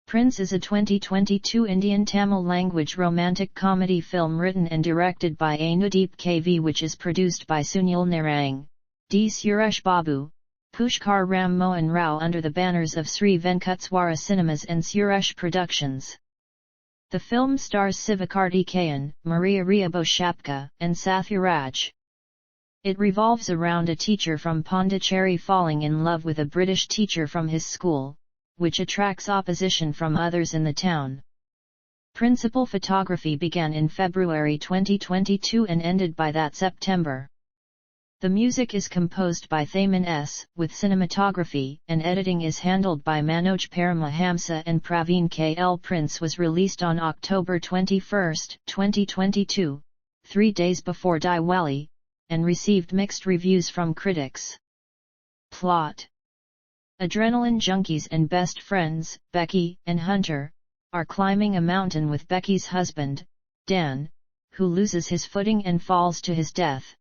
Prince is a 2022 Indian Tamil language romantic comedy film written and directed by Anudeep KV, which is produced by Suniel Narang, D. Suresh Babu, Pushkar Ram Mohan Rao under the banners of Sri Venkatswara Cinemas and Suresh Productions. The film stars Sivakarthikeyan, Maria Boshapka, and Sathuraj. It revolves around a teacher from Pondicherry falling in love with a British teacher from his school, which attracts opposition from others in the town. Principal photography began in February 2022 and ended by that September. The music is composed by Thaman S., with cinematography and editing is handled by Manoj Paramahamsa and Praveen KL. Prince was released on October 21, 2022, 3 days before Diwali, and received mixed reviews from critics. Plot: Adrenaline junkies and best friends, Becky and Hunter, are climbing a mountain with Becky's husband, Dan, who loses his footing and falls to his death.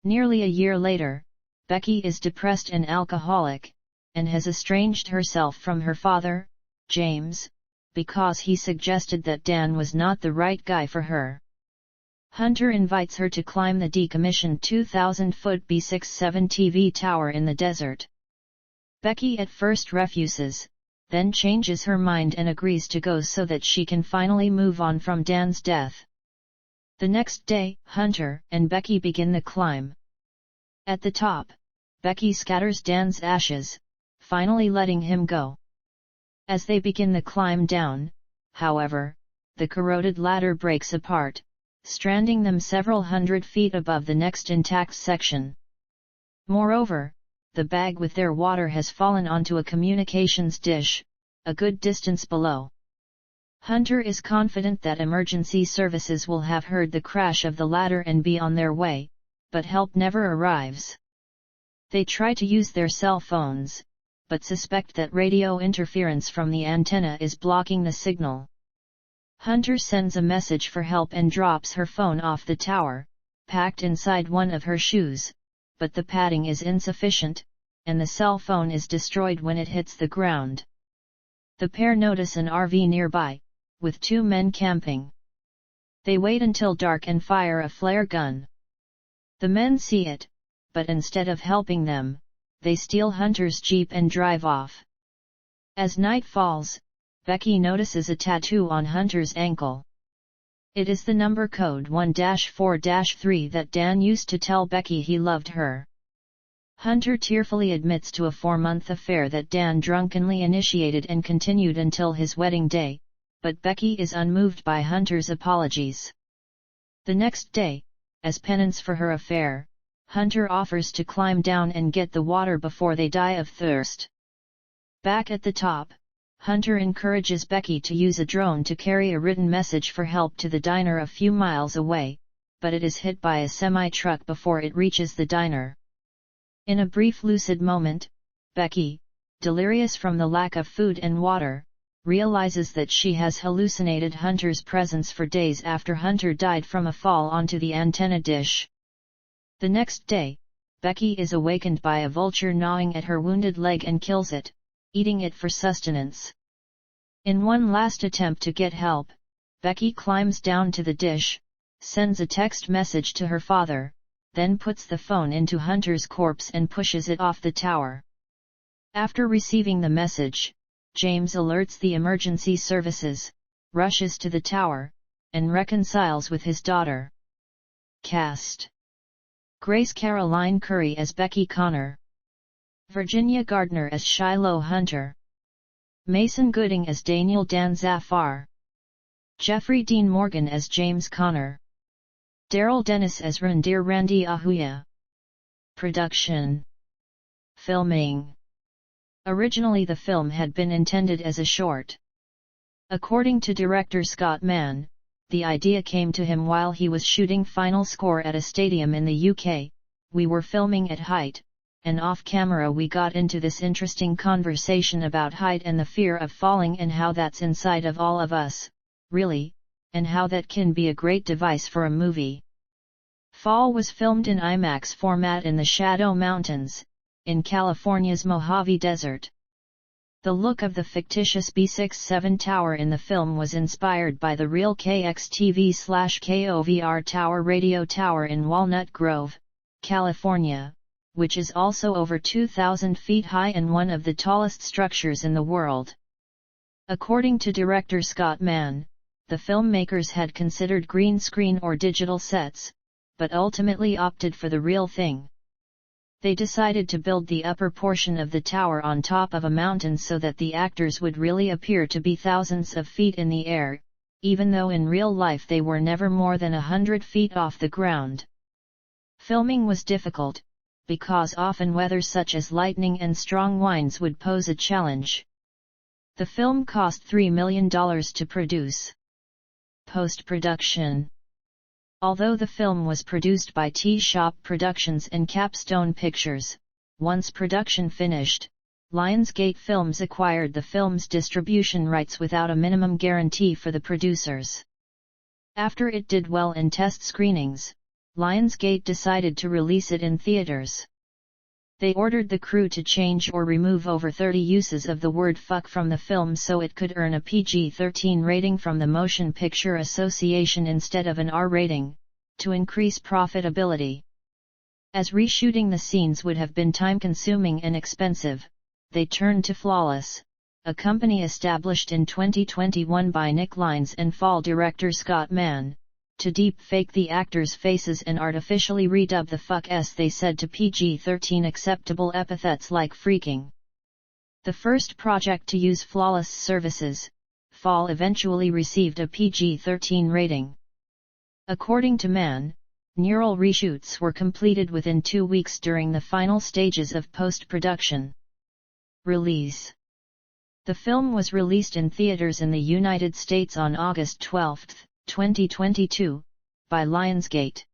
Nearly a year later, Becky is depressed and alcoholic, and has estranged herself from her father, James, because he suggested that Dan was not the right guy for her. Hunter invites her to climb the decommissioned 2,000-foot B67 TV tower in the desert. Becky at first refuses, then changes her mind and agrees to go so that she can finally move on from Dan's death. The next day, Hunter and Becky begin the climb. At the top, Becky scatters Dan's ashes, finally letting him go. As they begin the climb down, however, the corroded ladder breaks apart, stranding them several hundred feet above the next intact section. Moreover, the bag with their water has fallen onto a communications dish, a good distance below. Hunter is confident that emergency services will have heard the crash of the ladder and be on their way, but help never arrives. They try to use their cell phones, but suspect that radio interference from the antenna is blocking the signal. Hunter sends a message for help and drops her phone off the tower, packed inside one of her shoes, but the padding is insufficient, and the cell phone is destroyed when it hits the ground. The pair notice an RV nearby, with 2 men camping. They wait until dark and fire a flare gun. The men see it, but instead of helping them, they steal Hunter's Jeep and drive off. As night falls, Becky notices a tattoo on Hunter's ankle. It is the number code 1-4-3 that Dan used to tell Becky he loved her. Hunter tearfully admits to a 4-month affair that Dan drunkenly initiated and continued until his wedding day, but Becky is unmoved by Hunter's apologies. The next day, as penance for her affair, Hunter offers to climb down and get the water before they die of thirst. Back at the top, Hunter encourages Becky to use a drone to carry a written message for help to the diner a few miles away, but it is hit by a semi-truck before it reaches the diner. In a brief lucid moment, Becky, delirious from the lack of food and water, realizes that she has hallucinated Hunter's presence for days after Hunter died from a fall onto the antenna dish. The next day, Becky is awakened by a vulture gnawing at her wounded leg and kills it, eating it for sustenance. In one last attempt to get help, Becky climbs down to the dish, sends a text message to her father, then puts the phone into Hunter's corpse and pushes it off the tower. After receiving the message, James alerts the emergency services, rushes to the tower, and reconciles with his daughter. Cast: Grace Caroline Curry as Becky Connor, Virginia Gardner as Shiloh Hunter, Mason Gooding as Daniel Dan Zafar, Jeffrey Dean Morgan as James Connor, Daryl Dennis as Randir Randy Ahuya. Production. Filming. Originally the film had been intended as a short. According to director Scott Mann, the idea came to him while he was shooting Final Score at a stadium in the UK. We were filming at height, and off camera we got into this interesting conversation about height and the fear of falling and how that's inside of all of us, really, and how that can be a great device for a movie. Fall was filmed in IMAX format in the Shadow Mountains, in California's Mojave Desert. The look of the fictitious B67 tower in the film was inspired by the real KXTV/KOVR tower radio tower in Walnut Grove, California, which is also over 2,000 feet high and one of the tallest structures in the world. According to director Scott Mann, the filmmakers had considered green screen or digital sets, but ultimately opted for the real thing. They decided to build the upper portion of the tower on top of a mountain so that the actors would really appear to be thousands of feet in the air, even though in real life they were never more than 100 feet off the ground. Filming was difficult, because often weather such as lightning and strong winds would pose a challenge. The film cost $3 million to produce. Post-production. Although the film was produced by T-Shop Productions and Capstone Pictures, once production finished, Lionsgate Films acquired the film's distribution rights without a minimum guarantee for the producers. After it did well in test screenings, Lionsgate decided to release it in theaters. They ordered the crew to change or remove over 30 uses of the word fuck from the film so it could earn a PG-13 rating from the Motion Picture Association instead of an R rating, to increase profitability. As reshooting the scenes would have been time-consuming and expensive, they turned to Flawless, a company established in 2021 by Nick Lines and Fall director Scott Mann, to deep-fake the actors' faces and artificially redub the fuck-s they said to PG-13 acceptable epithets like freaking. The first project to use Flawless services, Fall eventually received a PG-13 rating. According to Mann, neural reshoots were completed within 2 weeks during the final stages of post-production. Release. The film was released in theaters in the United States on August 12, 2022, by Lionsgate.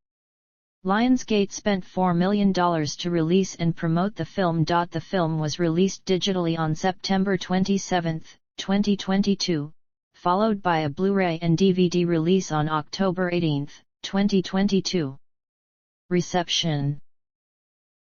Lionsgate spent $4 million to release and promote the film. The film was released digitally on September 27, 2022, followed by a Blu-ray and DVD release on October 18, 2022. Reception.